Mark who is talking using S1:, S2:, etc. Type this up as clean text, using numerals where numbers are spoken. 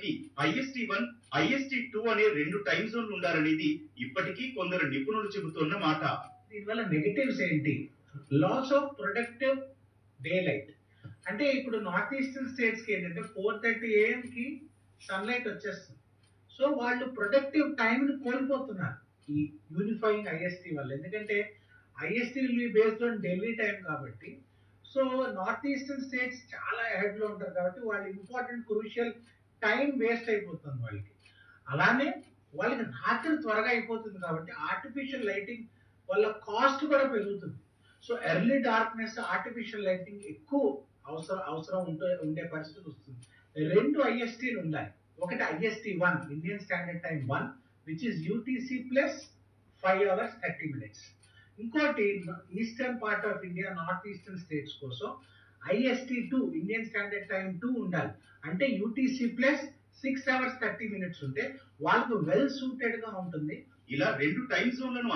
S1: వాళ్ళకి IST1, IST2 అనే 2 time జోన్లు ఉండాలనేది ఇప్పటికీ కొందరు నిపుణులు చెబుతున్న మాట.
S2: దీనివల్ల నెగటివ్స్ ఏంటి? Loss of productive daylight. అంటే ఇప్పుడు నార్త్ ఈస్టర్న్ స్టేట్స్కి ఏంటంటే 4:30 AM కి సన్లైట్ వచ్చేస్తుంది. సో వాళ్ళు ప్రొడక్టివ్ టైంని కోల్పోతున్నారు ఈ యూనిఫైయింగ్ IST వల్ల. ఎందుకంటే IST will be based on Delhi time కాబట్టి. సో నార్త్ ఈస్టర్న్ స్టేట్స్ చాలా హెడ్లో ఉంటారు కాబట్టి వాళ్ళ ఇంపార్టెంట్ క్రూషియల్ టైం వేస్ట్ అయిపోతుంది వాళ్ళకి. అలానే వాళ్ళకి రాత్రి త్వరగా అయిపోతుంది కాబట్టి ఆర్టిఫిషియల్ లైటింగ్ వల్ల కాస్ట్ కూడా పెరుగుతుంది. So early darkness, artificial lighting ఎక్కువ అవసరం ఉండే పరిస్థితి వస్తుంది. 2 ISTలు ఉన్నాయి. ఒకటి IST1 Indian standard time 1 which is UTC plus 5 hours 30 minutes. ఇంకోటి eastern part of India, north eastern states కోసం IST2 ఇండియన్ స్టాండర్డ్ టైం 2 ఉండాలి. అంటే UTC ప్లస్ 6 hours 30 minutes ఉంటే వాళ్ళకు వెల్ సూటెడ్ గా ఉంటుంది.
S1: ఇలా 2 టైం జోన్లను